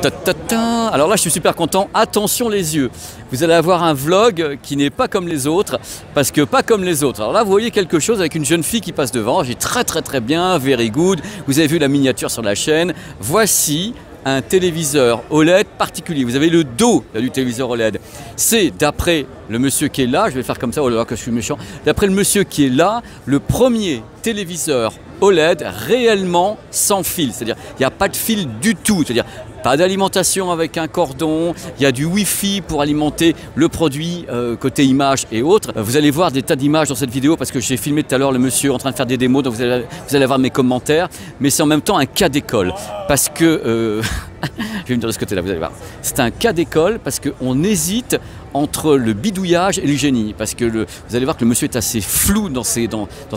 Alors là, je suis super content. Attention les yeux. Vous allez avoir un vlog qui n'est pas comme les autres, parce que pas comme les autres. Alors là, vous voyez quelque chose avec une jeune fille qui passe devant. J'ai très bien, very good. Vous avez vu la miniature sur la chaîne. Voici un téléviseur OLED particulier. Vous avez le dos du téléviseur OLED. C'est, d'après le monsieur qui est là, je vais faire comme ça, oh là là que je suis méchant, d'après le monsieur qui est là, le premier téléviseur OLED réellement sans fil. C'est-à-dire, il n'y a pas de fil du tout. C'est-à-dire, pas d'alimentation avec un cordon, il y a du Wi-Fi pour alimenter le produit côté image et autres. Vous allez voir des tas d'images dans cette vidéo parce que j'ai filmé tout à l'heure le monsieur en train de faire des démos, donc vous allez voir mes commentaires. Mais c'est en même temps un cas d'école parce que... je vais me dire de ce côté-là, vous allez voir. C'est un cas d'école parce qu'on hésite entre le bidouillage et le génie. Parce que vous allez voir que le monsieur est assez flou dans ses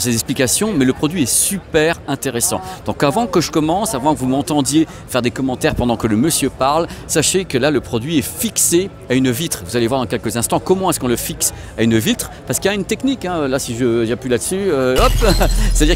explications, mais le produit est super intéressant. Donc avant que je commence, avant que vous m'entendiez faire des commentaires pendant que le monsieur parle, sachez que là, le produit est fixé à une vitre. Vous allez voir dans quelques instants comment est-ce qu'on le fixe à une vitre. Parce qu'il y a une technique, hein. Là, si j'appuie là-dessus, hop, c'est-à-dire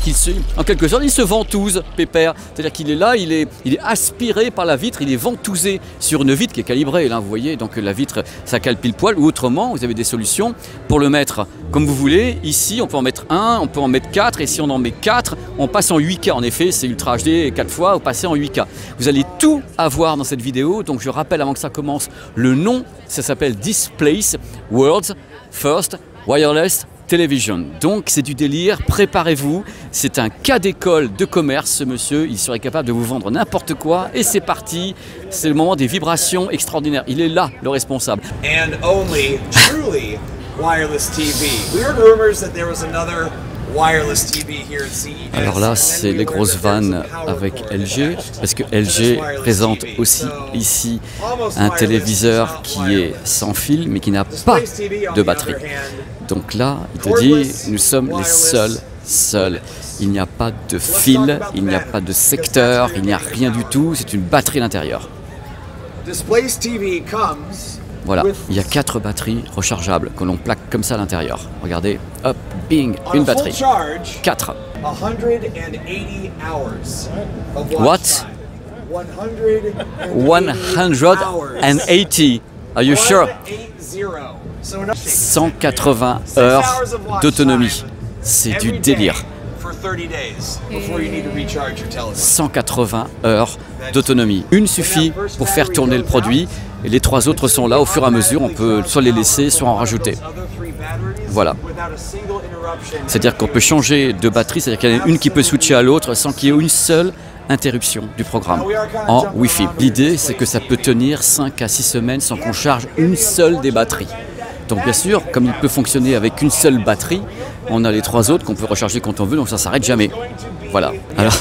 en quelque sorte, il se ventouse, pépère. C'est-à-dire qu'il est là, il est aspiré par la vitre, il est ventousé sur une vitre qui est calibrée, là, vous voyez, donc la vitre, ça cale pile poil, ou autrement, vous avez des solutions pour le mettre comme vous voulez. Ici, on peut en mettre 1, on peut en mettre 4, et si on en met 4, on passe en 8K. En effet, c'est Ultra HD 4 fois, vous passez en 8K. Vous allez tout avoir dans cette vidéo, donc je rappelle avant que ça commence le nom, ça s'appelle Displace World's First Wireless Television. Donc c'est du délire, préparez-vous, c'est un cas d'école de commerce ce monsieur, il serait capable de vous vendre n'importe quoi et c'est parti, c'est le moment des vibrations extraordinaires, il est là le responsable. And only truly wireless TV. We heard rumors that there was another wireless TV here at CES. Alors là, c'est les grosses vannes avec LG, parce que LG présente aussi ici un téléviseur qui est sans fil, mais qui n'a pas de batterie. Donc là, il te dit, nous sommes les seuls. Il n'y a pas de fil, il n'y a pas de secteur, il n'y a rien du tout, c'est une batterie à l'intérieur. Voilà, il y a 4 batteries rechargeables que l'on plaque comme ça à l'intérieur. Regardez, hop, bing, une batterie. 4. What? 180. Are you sure? 180 heures d'autonomie. C'est du délire. 180 heures d'autonomie. Une suffit pour faire tourner le produit et les 3 autres sont là au fur et à mesure. On peut soit les laisser, soit en rajouter. Voilà. C'est-à-dire qu'on peut changer de batterie, c'est-à-dire qu'il y en a une qui peut switcher à l'autre sans qu'il y ait une seule interruption du programme en Wi-Fi. L'idée, c'est que ça peut tenir 5 à 6 semaines sans qu'on charge une seule des batteries. Donc bien sûr, comme il peut fonctionner avec une seule batterie, on a les 3 autres qu'on peut recharger quand on veut, donc ça ne s'arrête jamais. Voilà. Alors,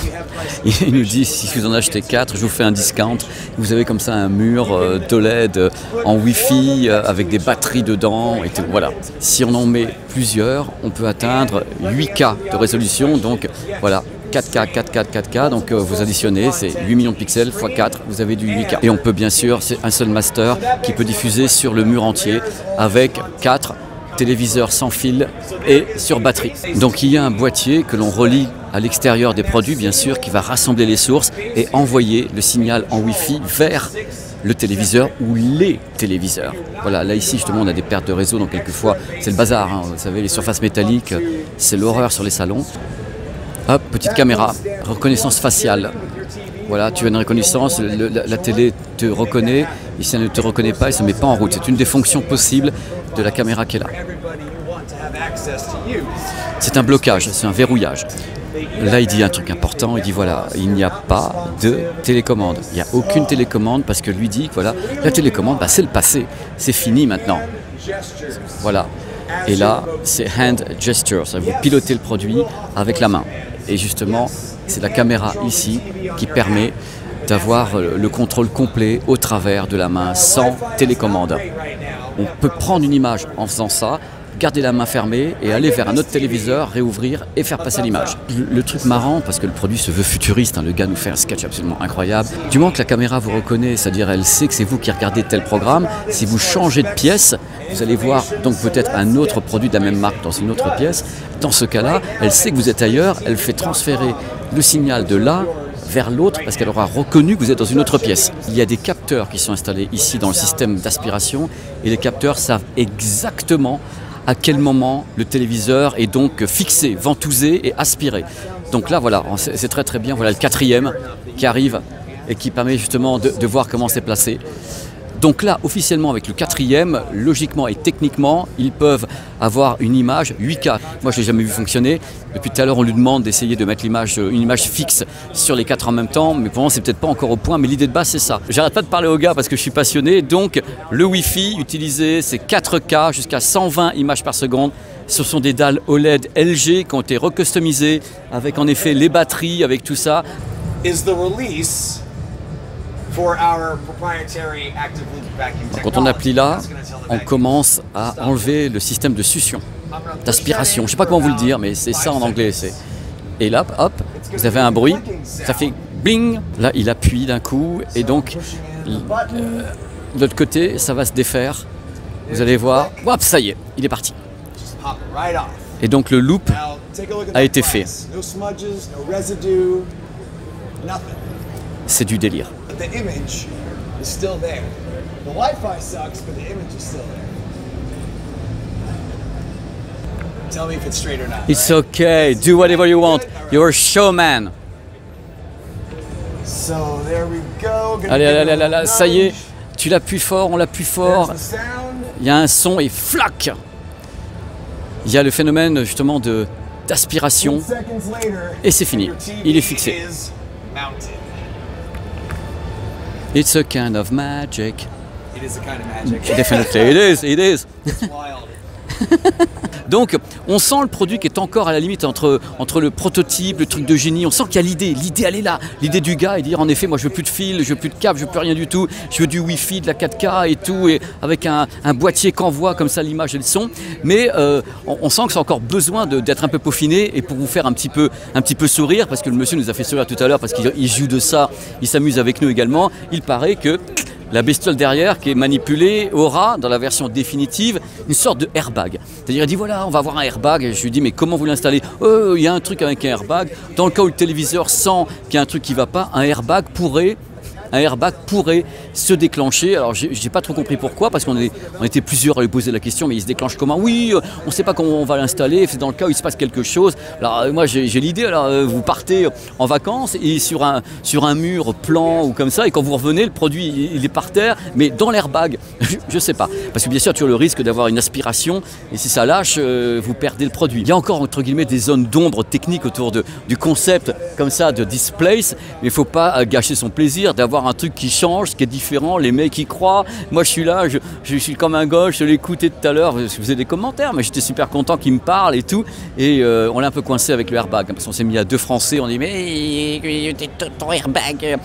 il nous dit, si vous en achetez 4, je vous fais un discount. Vous avez comme ça un mur d'OLED en Wi-Fi avec des batteries dedans. Et tout. Voilà. Si on en met plusieurs, on peut atteindre 8K de résolution. Donc voilà. 4K, 4K, 4K, donc vous additionnez, c'est 8 millions de pixels x 4, vous avez du 8K. Et on peut bien sûr, c'est un seul master qui peut diffuser sur le mur entier avec 4 téléviseurs sans fil et sur batterie. Donc il y a un boîtier que l'on relie à l'extérieur des produits, bien sûr, qui va rassembler les sources et envoyer le signal en Wi-Fi vers le téléviseur ou les téléviseurs. Voilà, là ici justement on a des pertes de réseau, donc quelquefois c'est le bazar, hein, vous savez, les surfaces métalliques, c'est l'horreur sur les salons. Hop, petite caméra, reconnaissance faciale. Voilà, tu as une reconnaissance, la télé te reconnaît, et si elle ne te reconnaît pas, elle ne se met pas en route. C'est une des fonctions possibles de la caméra qui est là. C'est un blocage, c'est un verrouillage. Là, il dit un truc important, il dit voilà, il n'y a pas de télécommande. Il n'y a aucune télécommande parce que lui dit que voilà, la télécommande, bah, c'est le passé, c'est fini maintenant. Voilà. Et là, c'est hand gesture, ça vous pilotez le produit avec la main. Et justement, c'est la caméra ici qui permet d'avoir le contrôle complet au travers de la main, sans télécommande. On peut prendre une image en faisant ça, garder la main fermée et aller vers un autre téléviseur, réouvrir et faire passer l'image. Le truc marrant, parce que le produit se veut futuriste, hein, le gars nous fait un sketch absolument incroyable. Du moment que la caméra vous reconnaît, c'est-à-dire elle sait que c'est vous qui regardez tel programme, si vous changez de pièce, vous allez voir donc peut-être un autre produit de la même marque dans une autre pièce. Dans ce cas-là, elle sait que vous êtes ailleurs, elle fait transférer le signal de là vers l'autre parce qu'elle aura reconnu que vous êtes dans une autre pièce. Il y a des capteurs qui sont installés ici dans le système d'aspiration et les capteurs savent exactement à quel moment le téléviseur est donc fixé, ventousé et aspiré. Donc là, voilà, c'est très très bien. Voilà le 4e qui arrive et qui permet justement de voir comment c'est placé. Donc là, officiellement, avec le 4e, logiquement et techniquement, ils peuvent avoir une image 8K. Moi, je ne l'ai jamais vu fonctionner. Depuis tout à l'heure, on lui demande d'essayer de mettre une image fixe sur les 4 en même temps. Mais pour moi, c'est peut-être pas encore au point. Mais l'idée de base, c'est ça. J'arrête pas de parler aux gars parce que je suis passionné. Donc, le Wi-Fi utilisé, c'est 4K jusqu'à 120 images par seconde. Ce sont des dalles OLED LG qui ont été recustomisées avec en effet les batteries, avec tout ça. Quand on appuie là, on commence à enlever le système de succion, d'aspiration. Je ne sais pas comment vous le dire, mais c'est ça en anglais. Et là, hop, vous avez un bruit, ça fait bling. Là, il appuie d'un coup, et donc de l'autre côté, ça va se défaire. Vous allez voir, hop, ça y est, il est parti. Et donc le loop a été fait. C'est du délire. The image is still there. The Wi-Fi sucks, but the image is still there. Tell me if it's straight or not. It's okay. Do whatever you want. You're a showman. So there we go. Allez, ça y est. Tu l'appuies fort, on l'appuie fort. Il y a un son et flac. Il y a le phénomène justement d'aspiration. Et c'est fini. Il est fixé. It's a kind of magic. It is a kind of magic. Definitely, it is. It's wild. Donc, on sent le produit qui est encore à la limite entre le prototype, le truc de génie. On sent qu'il y a l'idée. L'idée, elle est là. L'idée du gars est de dire, en effet, moi, je veux plus de fil, je veux plus de câble, je veux plus rien du tout. Je veux du Wi-Fi, de la 4K et tout, et avec un boîtier qu'envoie comme ça l'image et le son. Mais on sent que c'est encore besoin d'être un peu peaufiné et pour vous faire un petit peu sourire, parce que le monsieur nous a fait sourire tout à l'heure parce qu'il joue de ça, il s'amuse avec nous également. Il paraît que la bestiole derrière qui est manipulée aura, dans la version définitive, une sorte de airbag. C'est-à-dire, il dit voilà, on va avoir un airbag. Et je lui dis, mais comment vous l'installez? Il y a un truc avec un airbag. Dans le cas où le téléviseur sent qu'il y a un truc qui ne va pas, un airbag pourrait se déclencher. Alors, j'ai pas trop compris pourquoi, parce qu'on était plusieurs à lui poser la question, mais il se déclenche comment? Oui, on ne sait pas comment on va l'installer, c'est dans le cas où il se passe quelque chose. Alors, moi, j'ai l'idée, alors, vous partez en vacances et sur un mur plan ou comme ça, et quand vous revenez, le produit, il est par terre, mais dans l'airbag, je ne sais pas. Parce que bien sûr, tu as le risque d'avoir une aspiration, et si ça lâche, vous perdez le produit. Il y a encore, entre guillemets, des zones d'ombre techniques autour du concept, comme ça, de Displace, mais il ne faut pas gâcher son plaisir d'avoir un truc qui change, qui est différent, les mecs y croient. Moi je suis là, je suis comme un gosse, je l'ai écouté tout à l'heure, je faisais des commentaires, mais j'étais super content qu'il me parle et tout. Et on l'a un peu coincé avec le airbag, parce qu'on s'est mis à deux Français, on dit mais ton airbag. J'ai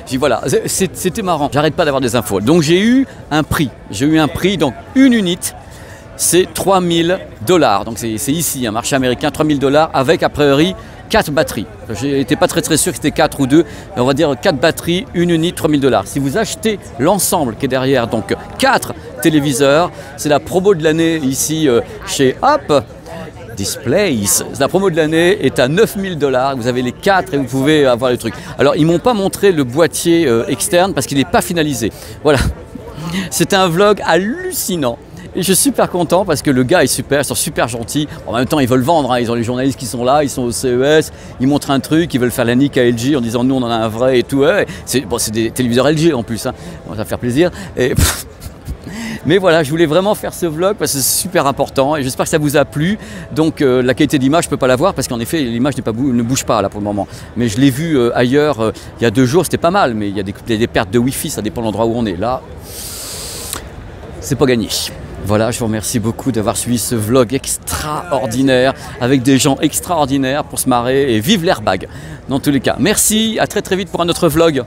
dit voilà, c'était marrant, j'arrête pas d'avoir des infos. Donc j'ai eu un prix, donc une unité. C'est $3000. Donc c'est ici, un marché américain, $3000 avec a priori 4 batteries. J'étais pas très sûr que c'était 4 ou 2, mais on va dire 4 batteries, une unité, $3000. Si vous achetez l'ensemble qui est derrière, donc 4 téléviseurs, c'est la promo de l'année ici chez Hop Displace. La promo de l'année est à $9000. Vous avez les 4 et vous pouvez avoir les trucs. Alors ils m'ont pas montré le boîtier externe parce qu'il n'est pas finalisé. Voilà. C'était un vlog hallucinant. Et je suis super content parce que le gars est super, ils sont super gentils. En même temps, ils veulent vendre, hein. Ils ont les journalistes qui sont là, ils sont au CES, ils montrent un truc, ils veulent faire la nique à LG en disant nous on en a un vrai et tout. Ouais, c'est des téléviseurs LG en plus, hein. Bon, ça va faire plaisir. Et mais voilà, je voulais vraiment faire ce vlog parce que c'est super important et j'espère que ça vous a plu. Donc la qualité d'image, je ne peux pas la voir parce qu'en effet, l'image ne bouge pas là pour le moment. Mais je l'ai vu ailleurs il y a 2 jours, c'était pas mal. Mais il y a des pertes de Wi-Fi, ça dépend de l'endroit où on est. Là, c'est pas gagné. Voilà, je vous remercie beaucoup d'avoir suivi ce vlog extraordinaire avec des gens extraordinaires pour se marrer et vive l'airbag dans tous les cas. Merci, à très vite pour un autre vlog.